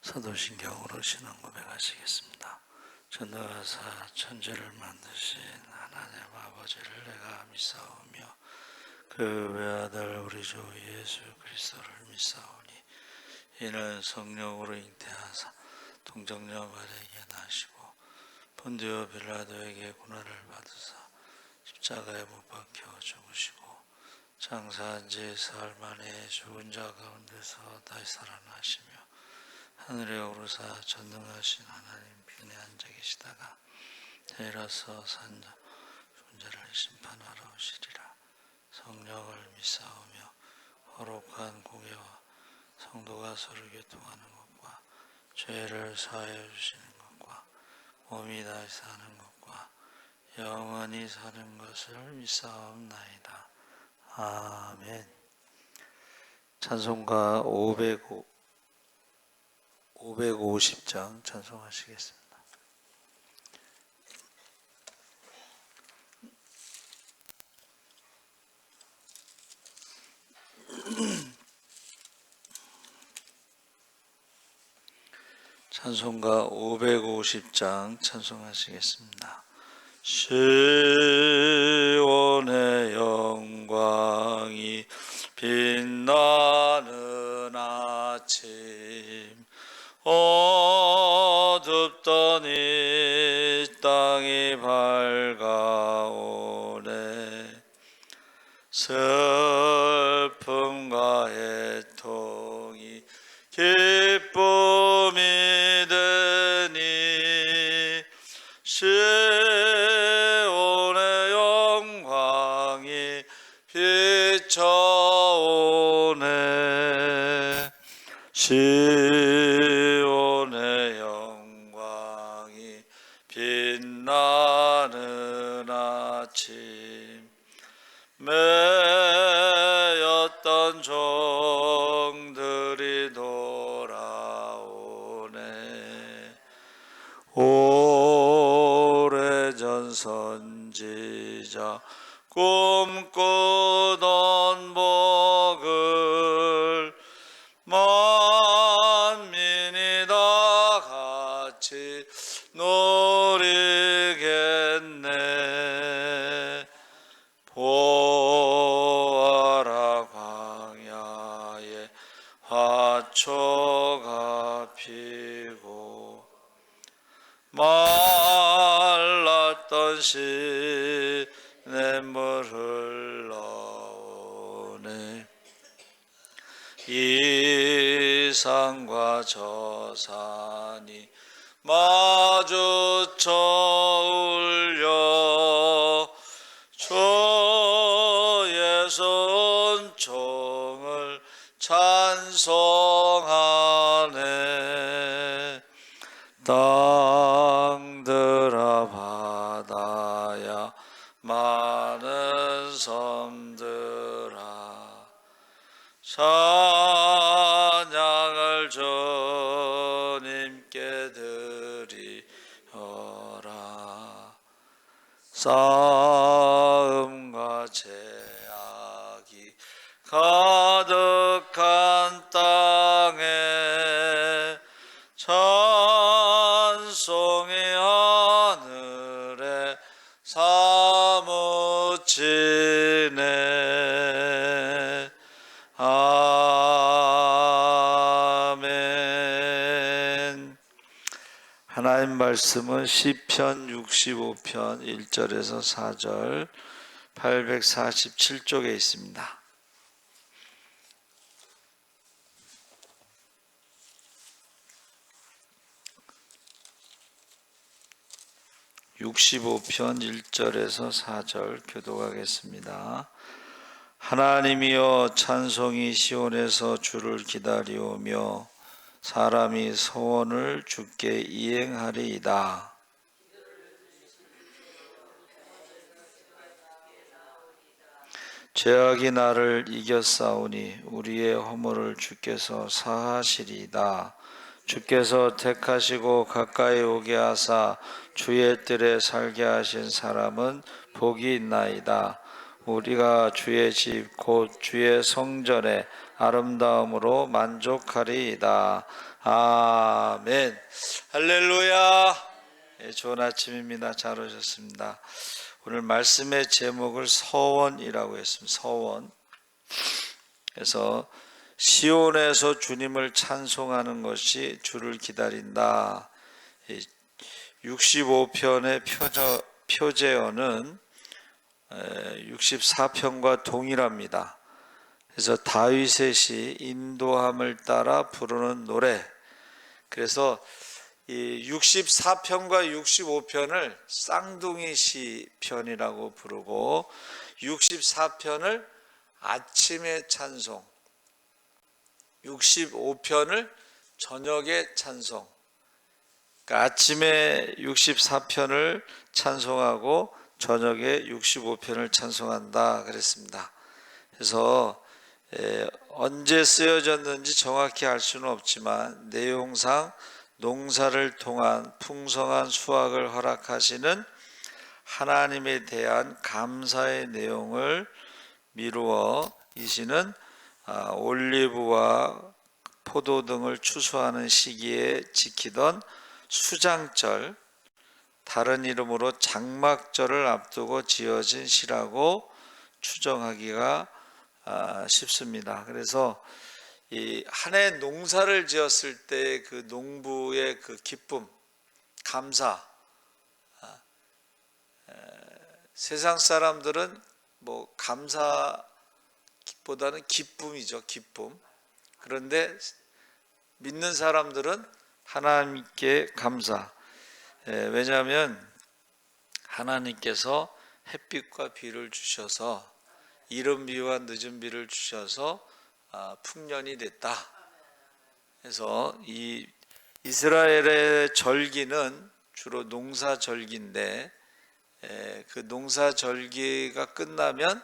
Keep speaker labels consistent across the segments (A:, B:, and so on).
A: 사도신경으로 신앙 고백하시겠습니다. 전능하사 천지를 만드신 하나님 아버지를 내가 믿사오며 그 외아들 우리 주 예수 그리스도를 믿사오니 이는 성령으로 잉태하사 동정녀 마리아에게 나시고 본디오 빌라도에게 고난을 받으사 십자가에 못 박혀 죽으시고 장사한 지 사흘 만에 죽은 자 가운데서 다시 살아나시며 하늘에 오르사 전능하신 하나님 편에 앉아 계시다가 내려서 산자 죽은 자를 심판하러 오시리라. 성령을 믿사오며 거룩한 공예와 성도가 서로 교통하는 것과 죄를 사하여 주시는 것과 몸이 다시 사는 것과 영원히 사는 것을 믿사옵나이다. 아멘. 찬송가 550장 찬송하시겠습니다. 찬송가 550장 찬송하시겠습니다. 시온의 영광이 빛나는 아침 어둡던 이 땅이 밝아오네. 슬픔과 애통이 기쁨이 되니 시온의 영광이 비춰오네. 시온의 영광이 빛나는 아침 매였던 종들이 돌아오네. 오래전 선지자 꿈꾸던 복을 만민이 다 같이 누리겠네. 보아라 광야에 화초가 피고 말랐던 시냇물 흘러오네. 이 산과 저 산이 마주쳐 울려 주의 순종을 찬송하네. 땅들아 바다야 많은 섬들아 찬양을 주님께 드리어라. 싸움과 제약이 가득한 땅에 찬송이 하늘에 사무치네. 아멘. 하나님 말씀은 시편 65편 1절에서 4절 847쪽에 있습니다. (65편) 1절에서 4절 교독하겠습니다. 하나님이여 찬송이 시온에서 주를 기다리오며 사람이 소원을 주께 이행하리이다. 죄악이 나를 이겼사오니 우리의 허물을 주께서 사하시리이다. 주께서 택하시고 가까이 오게 하사 주의 뜰에 살게 하신 사람은 복이 있나이다. 우리가 주의 집 곧 주의 성전의 아름다움으로 만족하리이다. 아멘. 할렐루야. 예, 좋은 아침입니다. 잘 오셨습니다. 오늘 말씀의 제목을 서원이라고 했습니다. 서원. 그래서 시온에서 주님을 찬송하는 것이 주를 기다린다. 65편의 표제어는 64편과 동일합니다. 그래서 다윗의 시 인도함을 따라 부르는 노래. 그래서 이 64편과 65편을 쌍둥이 시편이라고 부르고 64편을 아침의 찬송, 65편을 저녁의 찬송. 그러니까 아침에 64편을 찬송하고 저녁에 65편을 찬송한다 그랬습니다. 그래서 언제 쓰여졌는지 정확히 알 수는 없지만 내용상 농사를 통한 풍성한 수확을 허락하시는 하나님에 대한 감사의 내용을 미루어 이 시는 올리브와 포도 등을 추수하는 시기에 지키던 수장절, 다른 이름으로 장막절을 앞두고 지어진 시라고 추정하기가 쉽습니다. 그래서 이 한 해 농사를 지었을 때 그 농부의 그 기쁨, 감사. 세상 사람들은 뭐 감사보다는 기쁨이죠, 기쁨. 그런데 믿는 사람들은 하나님께 감사. 왜냐하면 하나님께서 햇빛과 비를 주셔서 이른 비와 늦은 비를 주셔서 풍년이 됐다. 그래서 이 이스라엘의 절기는 주로 농사절기인데 그 농사절기가 끝나면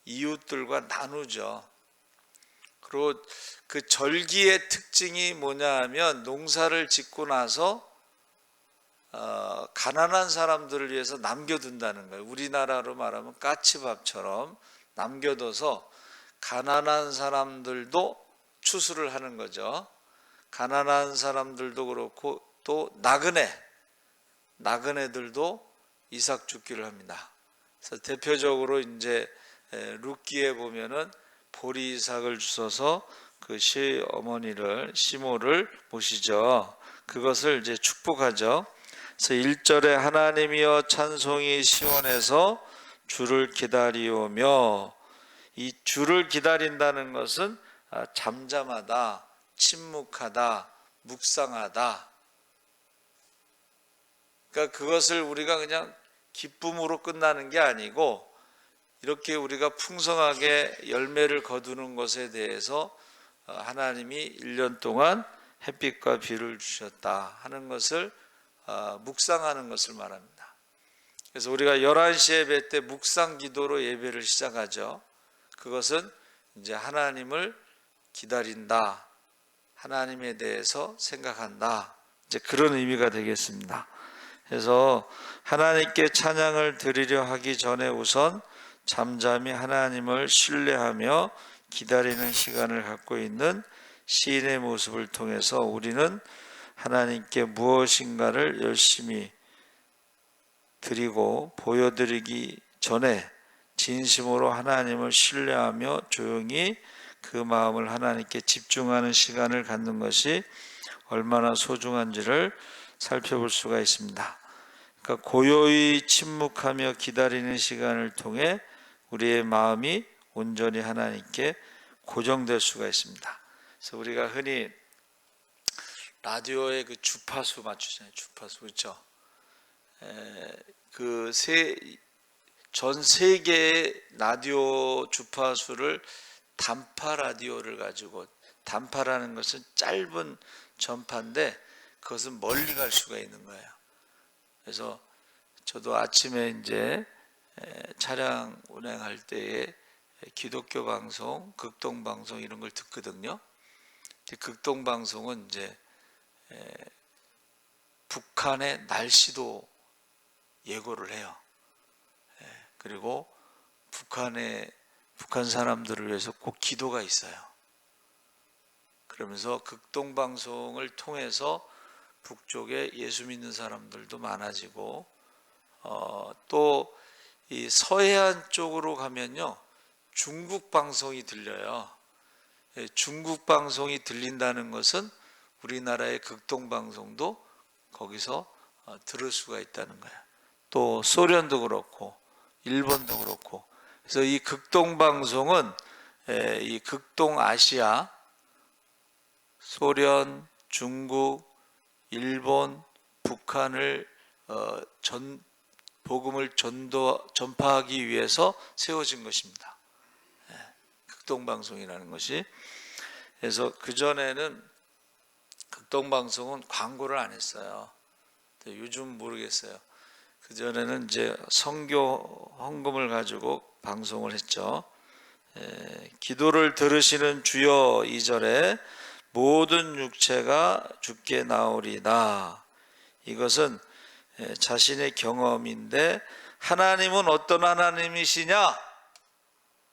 A: 이웃들과 나누죠. 그리고 그 절기의 특징이 뭐냐 하면 농사를 짓고 나서 가난한 사람들을 위해서 남겨둔다는 거예요. 우리나라로 말하면 까치밥처럼 남겨둬서 가난한 사람들도 추수를 하는 거죠. 가난한 사람들도 그렇고 또 나그네들도 이삭 죽기를 합니다. 그래서 대표적으로 이제 룻기에 보면은 보리 이삭을 주셔서 그 시어머니를 시모를 모시죠. 그것을 이제 축복하죠. 그래서 1절에 하나님이여 찬송이 시온에서 주를 기다리오며, 이 주를 기다린다는 것은 잠잠하다, 침묵하다, 묵상하다. 그러니까 그것을 우리가 그냥 기쁨으로 끝나는 게 아니고 이렇게 우리가 풍성하게 열매를 거두는 것에 대해서 하나님이 1년 동안 햇빛과 비를 주셨다 하는 것을 묵상하는 것을 말합니다. 그래서 우리가 11시 예배 때 묵상 기도로 예배를 시작하죠. 그것은 이제 하나님을 기다린다, 하나님에 대해서 생각한다, 이제 그런 의미가 되겠습니다. 그래서 하나님께 찬양을 드리려 하기 전에 우선 잠잠히 하나님을 신뢰하며 기다리는 시간을 갖고 있는 시인의 모습을 통해서 우리는 하나님께 무엇인가를 열심히 드리고 보여드리기 전에 진심으로 하나님을 신뢰하며 조용히 그 마음을 하나님께 집중하는 시간을 갖는 것이 얼마나 소중한지를 살펴볼 수가 있습니다. 그러니까 고요히 침묵하며 기다리는 시간을 통해 우리의 마음이 온전히 하나님께 고정될 수가 있습니다. 그래서 우리가 흔히 라디오에 그 주파수 맞추잖아요. 주파수, 그렇죠? 전 세계의 라디오 주파수를 단파 라디오를 가지고, 단파라는 것은 짧은 전파인데 그것은 멀리 갈 수가 있는 거예요. 그래서 저도 아침에 이제 차량 운행할 때에 기독교 방송, 극동 방송 이런 걸 듣거든요. 극동 방송은 이제 북한의 날씨도 예고를 해요. 그리고 북한 사람들을 위해서 꼭 기도가 있어요. 그러면서 극동방송을 통해서 북쪽에 예수 믿는 사람들도 많아지고, 또 이 서해안 쪽으로 가면요 중국 방송이 들려요. 중국 방송이 들린다는 것은 우리나라의 극동방송도 거기서 들을 수가 있다는 거예요. 또 소련도 그렇고 일본도 그렇고, 그래서 이 극동방송은 이 극동아시아, 소련, 중국, 일본, 북한을 복음을 전파하기 위해서 세워진 것입니다. 극동방송이라는 것이. 그래서 그전에는 극동방송은 광고를 안 했어요. 요즘 모르겠어요. 그전에는 이제 선교 헌금을 가지고 방송을 했죠. 기도를 들으시는 주여 2절에 모든 육체가 주께 나오리다. 이것은 자신의 경험인데, 하나님은 어떤 하나님이시냐?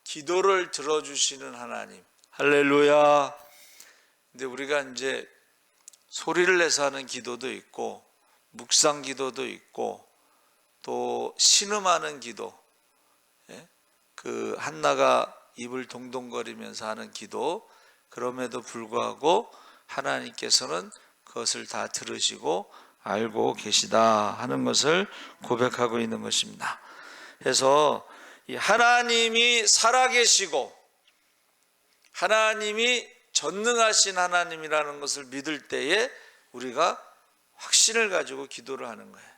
A: 기도를 들어주시는 하나님. 할렐루야. 근데 우리가 이제 소리를 내서 하는 기도도 있고, 묵상 기도도 있고, 또 신음하는 기도, 그 한나가 입을 동동거리면서 하는 기도, 그럼에도 불구하고 하나님께서는 그것을 다 들으시고 알고 계시다 하는 것을 고백하고 있는 것입니다. 그래서 이 하나님이 살아계시고 하나님이 전능하신 하나님이라는 것을 믿을 때에 우리가 확신을 가지고 기도를 하는 거예요.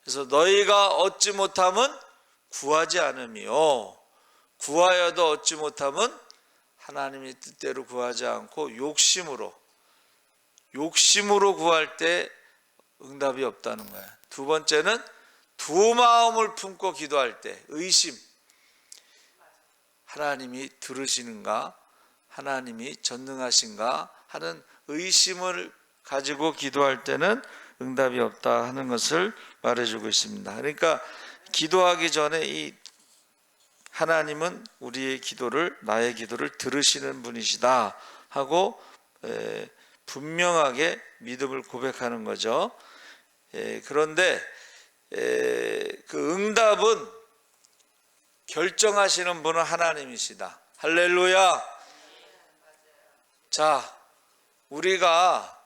A: 그래서 너희가 얻지 못함은 구하지 않으며, 구하여도 얻지 못함은 하나님의 뜻대로 구하지 않고 욕심으로 구할 때 응답이 없다는 거예요. 두 번째는 두 마음을 품고 기도할 때, 의심, 하나님이 들으시는가, 하나님이 전능하신가 하는 의심을 가지고 기도할 때는 응답이 없다 하는 것을 말해주고 있습니다. 그러니까 기도하기 전에 이 하나님은 우리의 기도를, 나의 기도를 들으시는 분이시다 하고 분명하게 믿음을 고백하는 거죠. 그런데 그 응답은 결정하시는 분은 하나님이시다. 할렐루야. 자, 우리가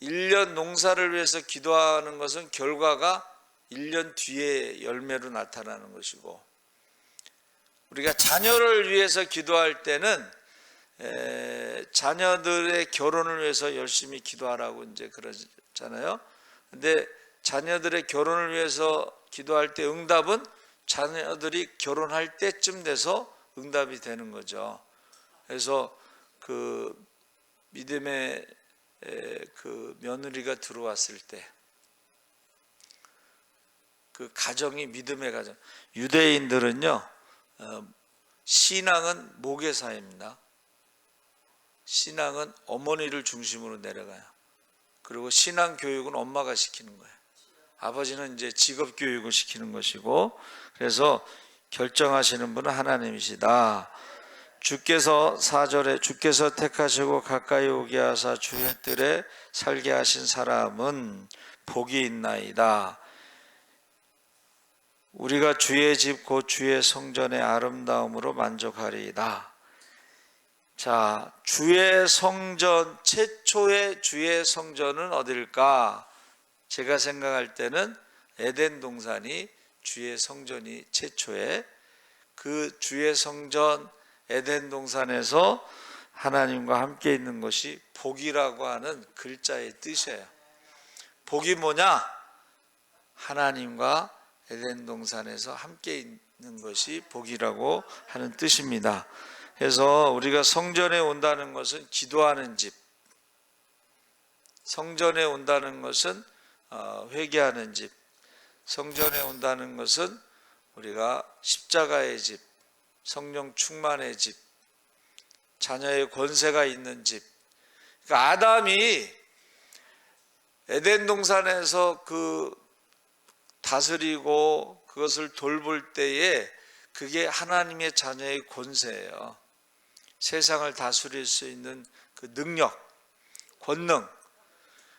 A: 1년 농사를 위해서 기도하는 것은 결과가 1년 뒤에 열매로 나타나는 것이고, 우리가 자녀를 위해서 기도할 때는 자녀들의 결혼을 위해서 열심히 기도하라고 이제 그러잖아요. 근데 자녀들의 결혼을 위해서 기도할 때 응답은 자녀들이 결혼할 때쯤 돼서 응답이 되는 거죠. 그래서 그 믿음의 그 며느리가 들어왔을 때 그 가정이 믿음의 가정. 유대인들은요, 신앙은 모계사입니다. 신앙은 어머니를 중심으로 내려가요. 그리고 신앙 교육은 엄마가 시키는 거예요. 아버지는 이제 직업 교육을 시키는 것이고, 그래서 결정하시는 분은 하나님이시다. 주께서 4절에 주께서 택하시고 가까이 오게 하사 주의 뜰에 살게 하신 사람은 복이 있나이다. 우리가 주의 집 곧 주의 성전의 아름다움으로 만족하리이다. 자, 주의 성전, 최초의 주의 성전은 어딜까? 제가 생각할 때는 에덴 동산이 주의 성전이 최초의, 그 주의 성전 에덴 동산에서 하나님과 함께 있는 것이 복이라고 하는 글자의 뜻이에요. 복이 뭐냐? 하나님과 에덴 동산에서 함께 있는 것이 복이라고 하는 뜻입니다. 그래서 우리가 성전에 온다는 것은 기도하는 집, 성전에 온다는 것은 회개하는 집, 성전에 온다는 것은 우리가 십자가의 집, 성령 충만의 집, 자녀의 권세가 있는 집. 그러니까 아담이 에덴 동산에서 그 다스리고 그것을 돌볼 때에 그게 하나님의 자녀의 권세예요. 세상을 다스릴 수 있는 그 능력, 본능.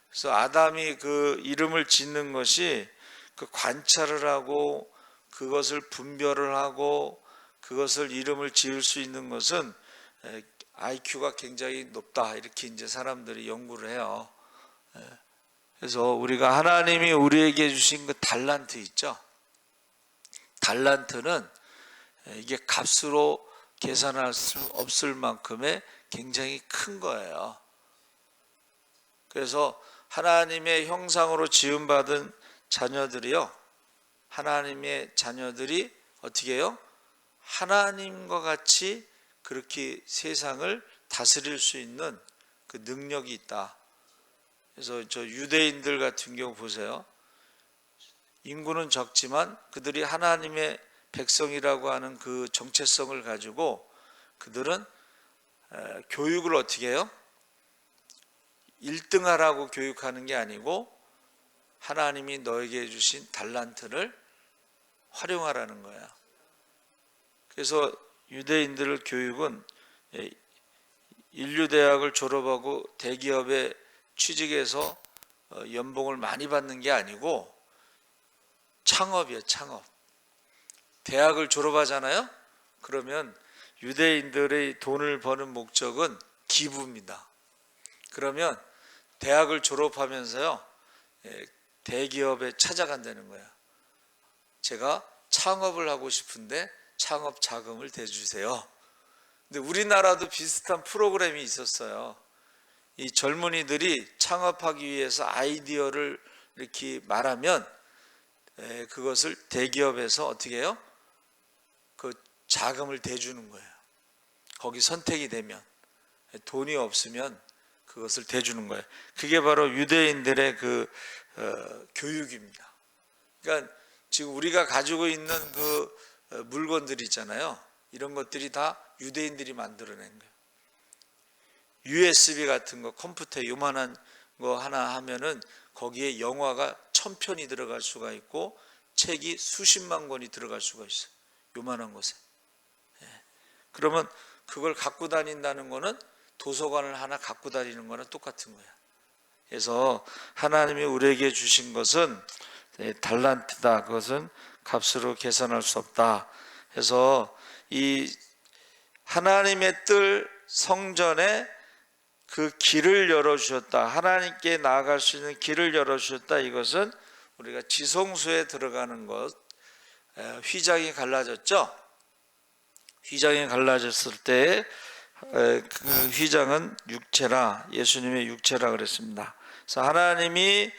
A: 그래서 아담이 그 이름을 짓는 것이 그 관찰을 하고 그것을 분별을 하고 그것을 이름을 지을 수 있는 것은 IQ가 굉장히 높다, 이렇게 이제 사람들이 연구를 해요. 그래서 우리가 하나님이 우리에게 주신 그 달란트 있죠. 달란트는 이게 값으로 계산할 수 없을 만큼의 굉장히 큰 거예요. 그래서 하나님의 형상으로 지음받은 자녀들이요, 하나님의 자녀들이 어떻게 해요? 하나님과 같이 그렇게 세상을 다스릴 수 있는 그 능력이 있다. 그래서 저 유대인들 같은 경우 보세요. 인구는 적지만 그들이 하나님의 백성이라고 하는 그 정체성을 가지고 그들은 교육을 어떻게 해요? 1등하라고 교육하는 게 아니고 하나님이 너에게 주신 달란트를 활용하라는 거야. 그래서 유대인들 교육은 인류대학을 졸업하고 대기업에 취직해서 연봉을 많이 받는 게 아니고 창업이에요. 창업. 대학을 졸업하잖아요. 그러면 유대인들의 돈을 버는 목적은 기부입니다. 그러면 대학을 졸업하면서요, 대기업에 찾아간다는 거예요. 제가 창업을 하고 싶은데 창업 자금을 대주세요. 근데 우리나라도 비슷한 프로그램이 있었어요. 이 젊은이들이 창업하기 위해서 아이디어를 이렇게 말하면 그것을 대기업에서 어떻게 해요? 그 자금을 대주는 거예요. 거기 선택이 되면. 돈이 없으면 그것을 대주는 거예요. 그게 바로 유대인들의 그 교육입니다. 그러니까 지금 우리가 가지고 있는 그 물건들 있잖아요. 이런 것들이 다 유대인들이 만들어낸 거예요. USB 같은 거, 컴퓨터 요만한 거 하나 하면은 거기에 영화가 1000편이 들어갈 수가 있고 책이 수십만 권이 들어갈 수가 있어요. 요만한 곳에. 그러면 그걸 갖고 다닌다는 거는 도서관을 하나 갖고 다니는 거랑 똑같은 거야. 그래서 하나님이 우리에게 주신 것은 달란트다. 그것은 값으로 계산할 수 없다. 그래서 이 하나님의 뜰 성전에 그 길을 열어주셨다. 하나님께 나아갈 수 있는 길을 열어주셨다. 이것은 우리가 지성소에 들어가는 것, 휘장이 갈라졌죠. 휘장이 갈라졌을 때 그 휘장은 육체라, 예수님의 육체라 그랬습니다. 그래서 하나님이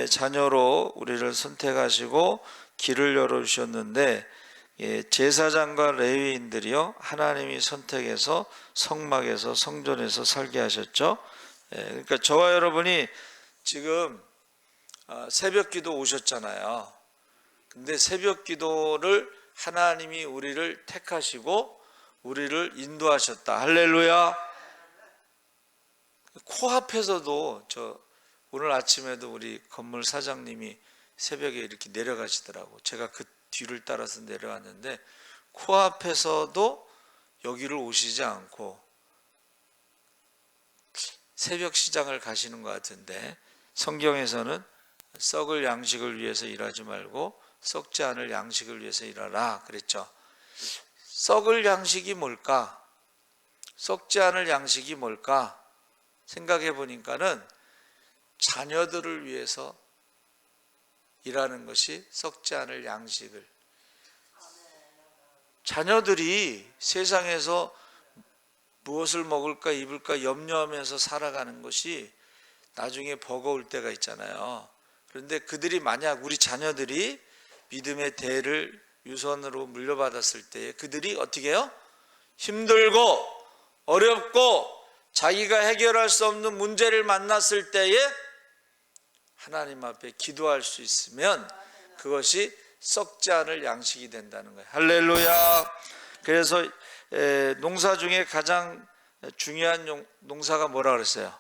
A: 자녀로 우리를 선택하시고 길을 열어주셨는데 제사장과 레위인들이요, 하나님이 선택해서 성막에서 성전에서 살게 하셨죠. 그러니까 저와 여러분이 지금 새벽기도 오셨잖아요. 근데 새벽기도를 하나님이 우리를 택하시고 우리를 인도하셨다. 할렐루야. 코앞에서도 오늘 아침에도 우리 건물 사장님이 새벽에 이렇게 내려가시더라고. 제가 그 뒤를 따라서 내려왔는데 코앞에서도 여기를 오시지 않고 새벽 시장을 가시는 것 같은데, 성경에서는 썩을 양식을 위해서 일하지 말고 썩지 않을 양식을 위해서 일하라 그랬죠. 썩을 양식이 뭘까? 썩지 않을 양식이 뭘까? 생각해 보니까는 자녀들을 위해서 일하는 것이 썩지 않을 양식을. 자녀들이 세상에서 무엇을 먹을까 입을까 염려하면서 살아가는 것이 나중에 버거울 때가 있잖아요. 그런데 그들이 만약 우리 자녀들이 믿음의 대를 유선으로 물려받았을 때에 그들이 어떻게 해요? 힘들고 어렵고 자기가 해결할 수 없는 문제를 만났을 때에 하나님 앞에 기도할 수 있으면 그것이 썩지 않을 양식이 된다는 거예요. 할렐루야. 그래서 농사 중에 가장 중요한 농사가 뭐라 그랬어요?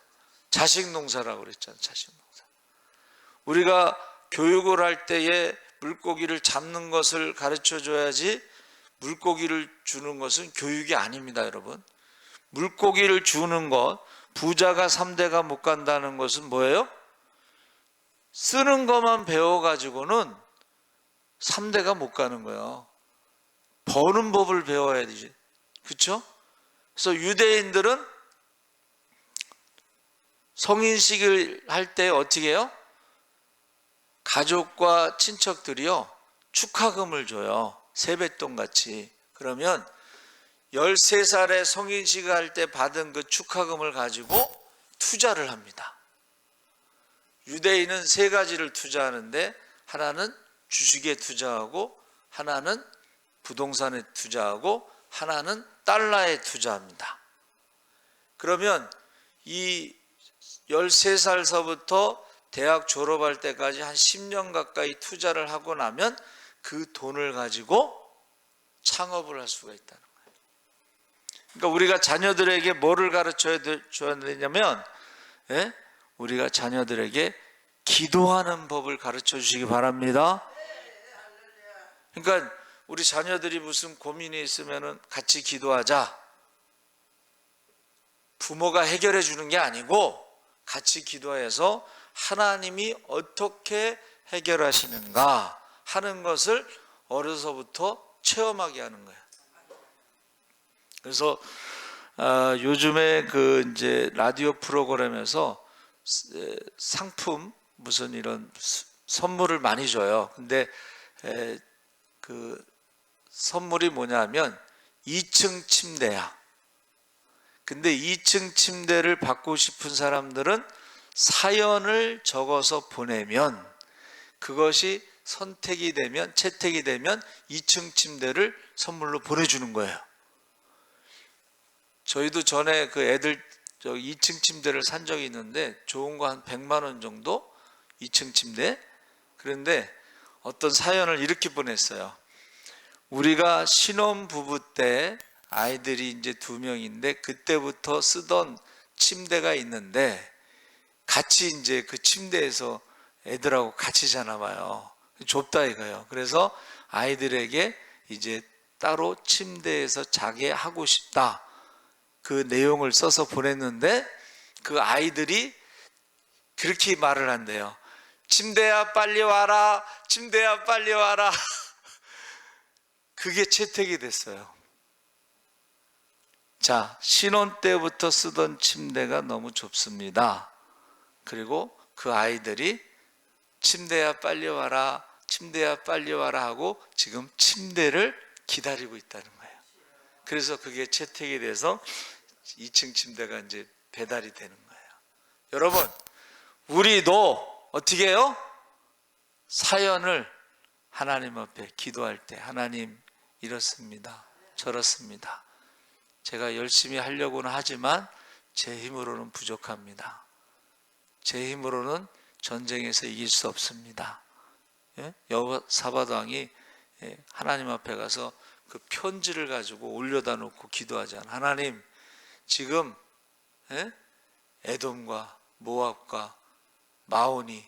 A: 자식 농사라고 그랬잖아요. 자식 농사. 우리가 교육을 할 때에 물고기를 잡는 것을 가르쳐 줘야지 물고기를 주는 것은 교육이 아닙니다, 여러분. 물고기를 주는 것, 부자가 3대가 못 간다는 것은 뭐예요? 쓰는 것만 배워가지고는 3대가 못 가는 거예요. 버는 법을 배워야 되지. 그렇죠? 그래서 유대인들은 성인식을 할 때 어떻게 해요? 가족과 친척들이요 축하금을 줘요. 세뱃돈 같이. 그러면 13살에 성인식을 할 때 받은 그 축하금을 가지고 투자를 합니다. 유대인은 세 가지를 투자하는데, 하나는 주식에 투자하고, 하나는 부동산에 투자하고, 하나는 달러에 투자합니다. 그러면 이 13살서부터 대학 졸업할 때까지 한 10년 가까이 투자를 하고 나면 그 돈을 가지고 창업을 할 수가 있다는 거예요. 그러니까 우리가 자녀들에게 뭐를 가르쳐야 되냐면, 우리가 자녀들에게 기도하는 법을 가르쳐 주시기 바랍니다. 그러니까 우리 자녀들이 무슨 고민이 있으면 같이 기도하자. 부모가 해결해 주는 게 아니고 같이 기도해서 하나님이 어떻게 해결하시는가 하는 것을 어려서부터 체험하게 하는 거예요. 그래서 요즘에 그 이제 라디오 프로그램에서 상품 무슨 이런 선물을 많이 줘요. 근데 그 선물이 뭐냐면 2층 침대야. 근데 2층 침대를 받고 싶은 사람들은 사연을 적어서 보내면 그것이 선택이 되면, 채택이 되면 2층 침대를 선물로 보내주는 거예요. 저희도 전에 그 애들 2층 침대를 산 적이 있는데 좋은 거 한 100만 원 정도 2층 침대. 그런데 어떤 사연을 이렇게 보냈어요. 우리가 신혼 부부 때 아이들이 이제 2명인데 그때부터 쓰던 침대가 있는데 같이 이제 그 침대에서 애들하고 같이 자나 봐요. 좁다 이거예요. 그래서 아이들에게 이제 따로 침대에서 자게 하고 싶다. 그 내용을 써서 보냈는데 그 아이들이 그렇게 말을 한대요. 침대야 빨리 와라. 침대야 빨리 와라. 그게 채택이 됐어요. 자, 신혼 때부터 쓰던 침대가 너무 좁습니다. 그리고 그 아이들이 침대야 빨리 와라, 침대야 빨리 와라 하고 지금 침대를 기다리고 있다는 거예요. 그래서 그게 채택이 돼서 2층 침대가 이제 배달이 되는 거예요. 여러분, 우리도 어떻게 해요? 사연을 하나님 앞에 기도할 때, 하나님 이렇습니다, 저렇습니다. 제가 열심히 하려고는 하지만 제 힘으로는 부족합니다. 제 힘으로는 전쟁에서 이길 수 없습니다. 여호사밧 왕이 하나님 앞에 가서 그 편지를 가지고 올려다 놓고 기도하잖아요. 하나님, 지금 에돔과 모압과 마온이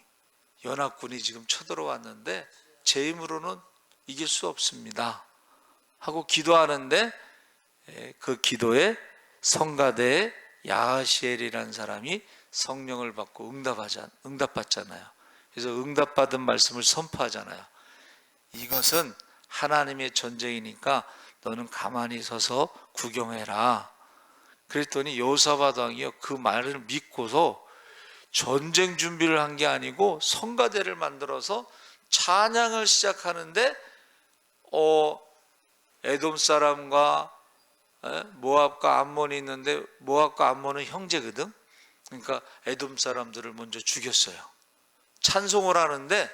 A: 연합군이 지금 쳐들어왔는데 제 힘으로는 이길 수 없습니다 하고 기도하는데 그 기도에 성가대에 야하시엘이라는 사람이 성령을 받고 응답받잖아요. 그래서 응답받은 말씀을 선포하잖아요. 이것은 하나님의 전쟁이니까 너는 가만히 서서 구경해라. 그랬더니 여호사밧 왕이요, 그 말을 믿고서 전쟁 준비를 한 게 아니고 성가대를 만들어서 찬양을 시작하는데 에돔 사람과 모압과 암몬이 있는데 모압과 암몬은 형제거든. 그러니까 에돔 사람들을 먼저 죽였어요. 찬송을 하는데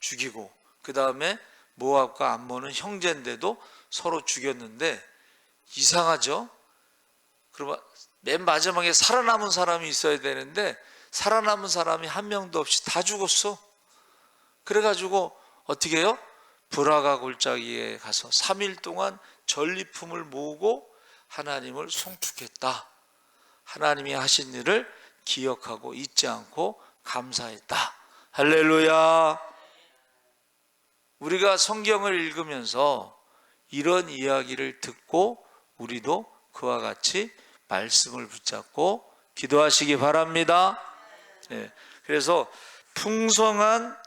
A: 죽이고, 그 다음에 모압과 암몬은 형제인데도 서로 죽였는데 이상하죠? 그러면 맨 마지막에 살아남은 사람이 있어야 되는데 살아남은 사람이 한 명도 없이 다 죽었어. 그래가지고 어떻게 해요? 브라가 골짜기에 가서 3일 동안 전리품을 모으고 하나님을 송축했다. 하나님이 하신 일을 기억하고 잊지 않고 감사했다. 할렐루야. 우리가 성경을 읽으면서 이런 이야기를 듣고 우리도 그와 같이 말씀을 붙잡고 기도하시기 바랍니다. 예, 그래서 풍성한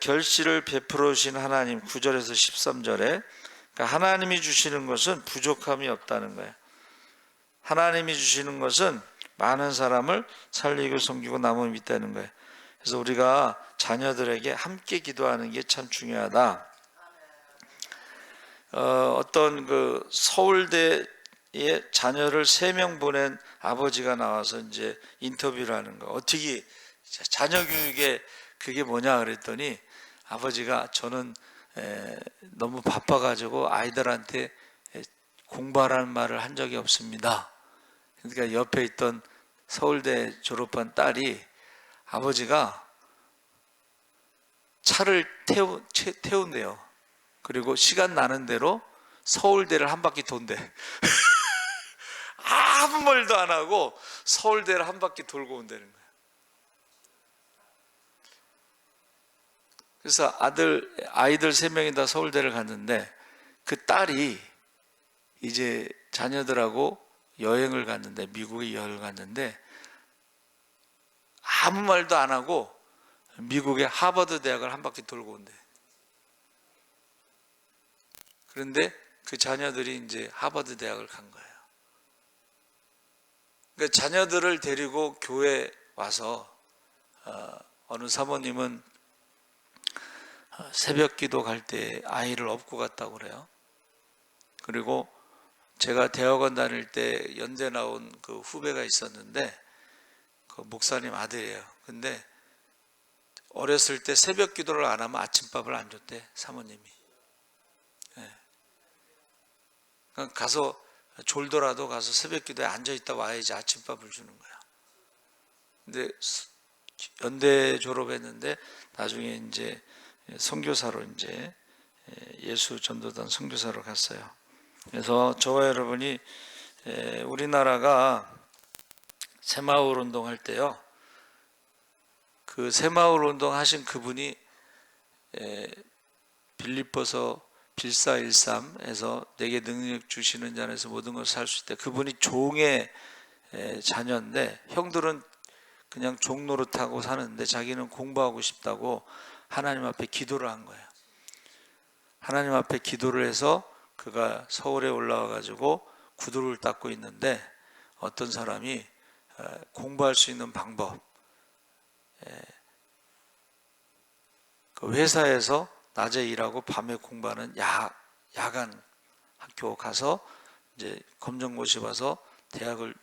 A: 결실을 베풀어 주신 하나님, 9절에서 13절에 그러니까 하나님이 주시는 것은 부족함이 없다는 거예요. 하나님이 주시는 것은 많은 사람을 살리고 섬기고 남음이 있다는 거예요. 그래서 우리가 자녀들에게 함께 기도하는 게 참 중요하다. 어떤 그 서울대에 자녀를 3명 보낸 아버지가 나와서 이제 인터뷰를 하는 거. 어떻게 자녀 교육에 그게 뭐냐 그랬더니 아버지가 저는 너무 바빠가지고 아이들한테 공부하라는 말을 한 적이 없습니다. 그러니까 옆에 있던 서울대 졸업한 딸이 아버지가 차를 태운대요. 그리고 시간 나는 대로 서울대를 한 바퀴 돈대. 아무 말도 안 하고 서울대를 한 바퀴 돌고 온다는 거예요. 그래서 아이들 3명이 다 서울대를 갔는데 그 딸이 이제 자녀들하고 여행을 갔는데, 미국에 여행을 갔는데 아무 말도 안 하고 미국의 하버드 대학을 한 바퀴 돌고 온대. 그런데 그 자녀들이 이제 하버드 대학을 간 거예요. 그러니까 자녀들을 데리고 교회 와서 어느 사모님은 새벽 기도 갈 때 아이를 업고 갔다고 그래요. 그리고 제가 대학원 다닐 때 연대 나온 그 후배가 있었는데 그 목사님 아들이에요. 근데 어렸을 때 새벽 기도를 안 하면 아침밥을 안 줬대, 사모님이. 네. 가서 졸더라도 가서 새벽 기도에 앉아 있다 와야지 아침밥을 주는 거야. 근데 연대 졸업했는데 나중에 이제 선교사로 이제 예수 전도단 선교사로 갔어요. 그래서 저와 여러분이 우리나라가 새마을 운동할 때요, 그 새마을 운동 하신 그분이 빌립보서 빌사 13에서 내게 능력 주시는 자 안에서 모든 것을 살 수 있다. 그분이 종의 자녀인데 형들은 그냥 종 노릇하고 사는데 자기는 공부하고 싶다고 하나님 앞에 기도를 한 거예요. 하나님 앞에 기도를 해서 그가 서울에 올라와 가지고 구두를 닦고 있는데 어떤 사람이 공부할 수 있는 방법, 그 회사에서 낮에 일하고 밤에 공부하는 야간 학교 가서 이제 검정고시 봐서 대학을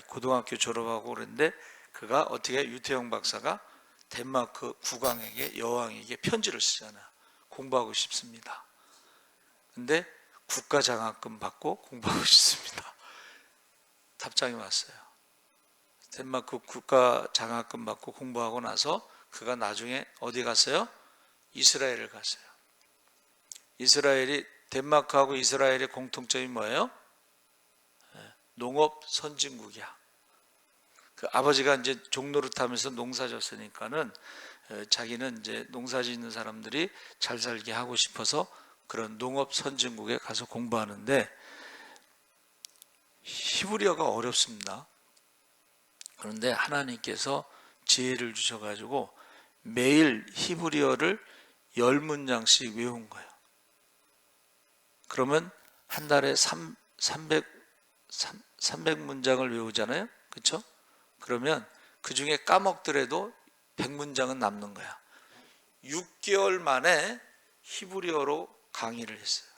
A: 고등학교 졸업하고 그랬는데 그가 어떻게 유태영 박사가 덴마크 국왕에게 여왕에게 편지를 쓰잖아. 공부하고 싶습니다. 근데 국가 장학금 받고 공부하고 싶습니다. 답장이 왔어요. 덴마크 국가 장학금 받고 공부하고 나서 그가 나중에 어디 갔어요? 이스라엘을 갔어요. 이스라엘이 덴마크하고 이스라엘의 공통점이 뭐예요? 농업 선진국이야. 그 아버지가 이제 종노릇하면서 농사졌으니까는 자기는 이제 농사짓는 사람들이 잘 살게 하고 싶어서 그런 농업 선진국에 가서 공부하는데 히브리어가 어렵습니다. 그런데 하나님께서 지혜를 주셔가지고 매일 히브리어를 10문장씩 외운 거예요. 그러면 한 달에 300문장을 외우잖아요. 그렇죠? 그러면 그 중에 까먹더라도 100문장은 남는 거야. 6개월 만에 히브리어로 강의를 했어요.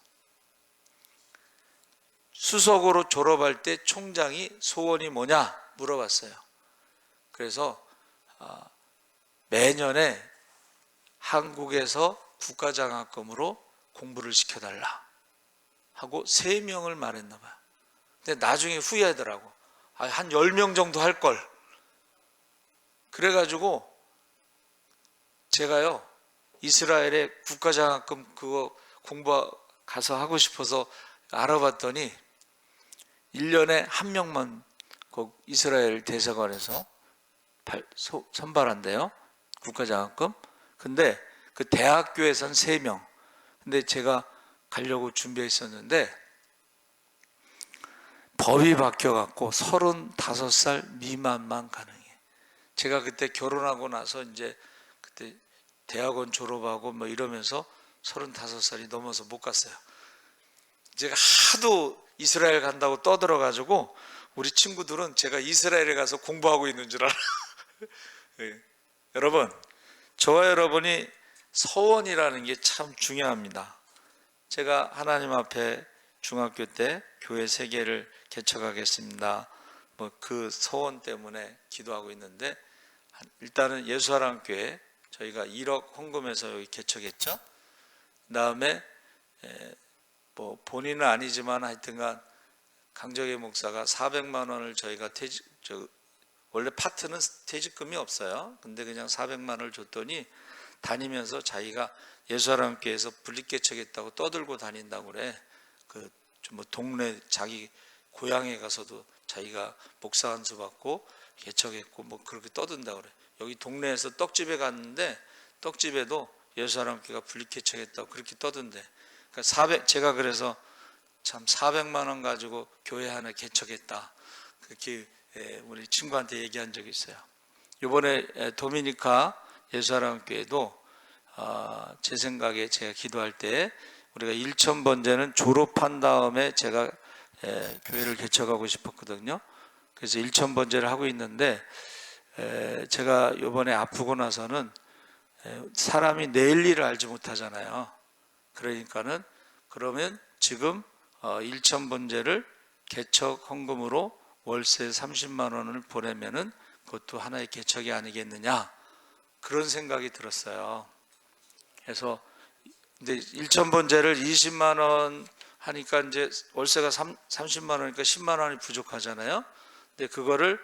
A: 수석으로 졸업할 때 총장이 소원이 뭐냐 물어봤어요. 그래서 매년에 한국에서 국가장학금으로 공부를 시켜달라 하고 3명을 말했나 봐요. 근데 나중에 후회하더라고. 한 10명 정도 할 걸. 그래가지고 제가요 이스라엘에 국가장학금 그거 공부 가서 하고 싶어서 알아봤더니 1년에 한 명만 그 이스라엘 대사관에서 선발한대요. 국가장학금. 근데 그 대학교에선 3명. 근데 제가 가려고 준비했었는데 법이 바뀌어갖고 35살 미만만 가능해. 제가 그때 결혼하고 나서 이제 그때 대학원 졸업하고 뭐 이러면서 35살이 넘어서 못 갔어요. 제가 하도 이스라엘 간다고 떠들어가지고 우리 친구들은 제가 이스라엘에 가서 공부하고 있는 줄 알아. 네. 여러분, 저와 여러분이 서원이라는 게 참 중요합니다. 제가 하나님 앞에 중학교 때 교회 3개를 개척하겠습니다. 뭐 그 서원 때문에 기도하고 있는데, 일단은 예수사랑교회 저희가 1억 헌금해서 여기 개척했죠. 그다음에 뭐 본인은 아니지만 하여튼간 강정희 목사가 400만 원을 저희가 원래 파트는 퇴직금이 없어요. 근데 그냥 400만 원을 줬더니 다니면서 자기가 예수사랑교회에서 분립개척했다고 떠들고 다닌다고 그래. 그 뭐 동네 자기 고향에 가서도 자기가 목사 안수 받고 개척했고 뭐 그렇게 떠든다고 그래. 여기 동네에서 떡집에 갔는데 떡집에도 예수사랑교회가 분립개척했다고 그렇게 떠든대. 그러니까 제가 그래서 참 400만 원 가지고 교회 하나 개척했다. 그렇게 우리 친구한테 얘기한 적이 있어요. 이번에 도미니카 예수사랑교회도 제 생각에 제가 기도할 때 우리가 1,000번째는 졸업한 다음에 제가 교회를 개척하고 싶었거든요. 그래서 1,000번째를 하고 있는데 제가 이번에 아프고 나서는 사람이 내일 일을 알지 못하잖아요. 그러니까는 그러면 지금 1,000번째를 개척 헌금으로 월세 30만 원을 보내면은 그것도 하나의 개척이 아니겠느냐, 그런 생각이 들었어요. 그래서 근데 1,000번째를 20만 원 하니까 이제 월세가 30만 원이니까 10만 원이 부족하잖아요. 근데 그거를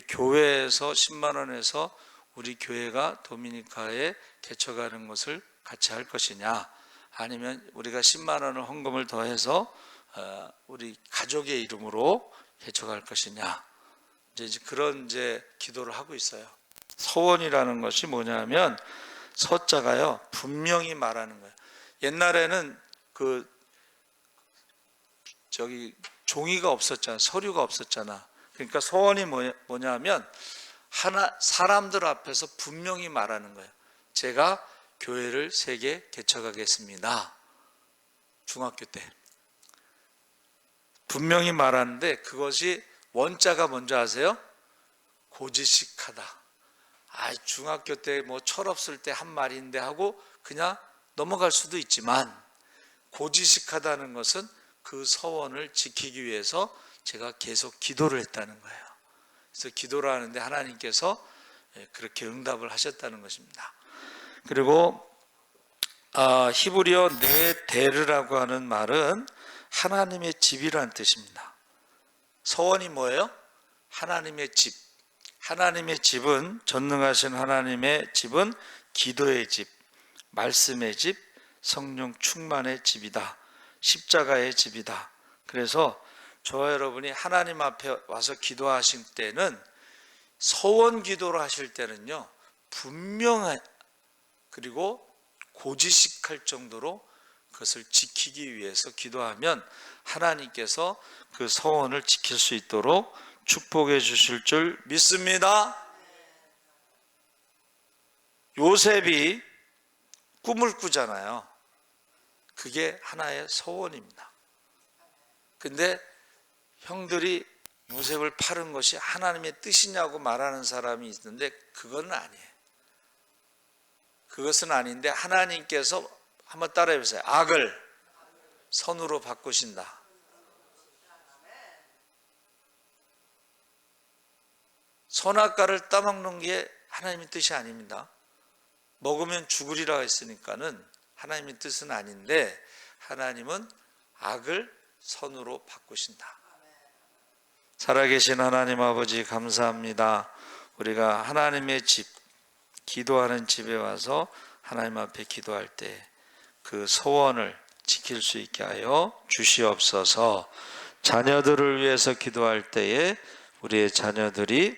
A: 교회에서 10만 원에서 우리 교회가 도미니카에 개척하는 것을 같이 할 것이냐, 아니면 우리가 10만 원을 헌금을 더해서 우리 가족의 이름으로 개척할 것이냐, 이제 그런 기도를 하고 있어요. 서원이라는 것이 뭐냐면 서자가요 분명히 말하는 거예요. 옛날에는 종이가 없었잖아, 서류가 없었잖아. 그러니까 서원이 뭐냐면 사람들 앞에서 분명히 말하는 거예요. 제가 교회를 3개 개척하겠습니다. 중학교 때 분명히 말하는데 그것이 원자가 뭔지 아세요? 고지식하다. 중학교 때 뭐 철없을 때 한 말인데 하고 그냥 넘어갈 수도 있지만, 고지식하다는 것은 그 서원을 지키기 위해서 제가 계속 기도를 했다는 거예요. 그래서 기도를 하는데 하나님께서 그렇게 응답을 하셨다는 것입니다. 그리고 히브리어 네데르라고 하는 말은 하나님의 집이라는 뜻입니다. 서원이 뭐예요? 하나님의 집. 하나님의 집은, 전능하신 하나님의 집은 기도의 집, 말씀의 집, 성령 충만의 집이다. 십자가의 집이다. 그래서 저와 여러분이 하나님 앞에 와서 기도하실 때는, 서원 기도를 하실 때는요, 분명한 그리고 고지식할 정도로 그것을 지키기 위해서 기도하면 하나님께서 그 서원을 지킬 수 있도록 축복해 주실 줄 믿습니다. 요셉이 꿈을 꾸잖아요. 그게 하나의 서원입니다. 근데 형들이 요셉을 파는 것이 하나님의 뜻이냐고 말하는 사람이 있는데 그건 아니에요. 그것은 아닌데 하나님께서, 한번 따라해 보세요. 악을 선으로 바꾸신다. 선악과를 따먹는 게 하나님의 뜻이 아닙니다. 먹으면 죽으리라 했으니까는 하나님의 뜻은 아닌데, 하나님은 악을 선으로 바꾸신다. 살아계신 하나님 아버지, 감사합니다. 우리가 하나님의 집, 기도하는 집에 와서 하나님 앞에 기도할 때 그 소원을 지킬 수 있게 하여 주시옵소서. 자녀들을 위해서 기도할 때에 우리의 자녀들이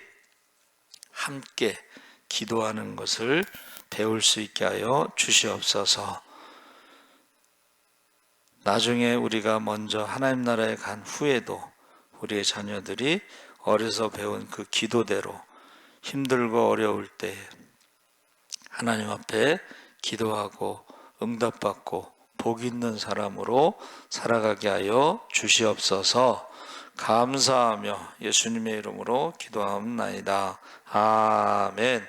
A: 함께 기도하는 것을 배울 수 있게 하여 주시옵소서. 나중에 우리가 먼저 하나님 나라에 간 후에도 우리의 자녀들이 어려서 배운 그 기도대로 힘들고 어려울 때 하나님 앞에 기도하고 응답받고 복 있는 사람으로 살아가게 하여 주시옵소서. 감사하며 예수님의 이름으로 기도하옵나이다. 아멘.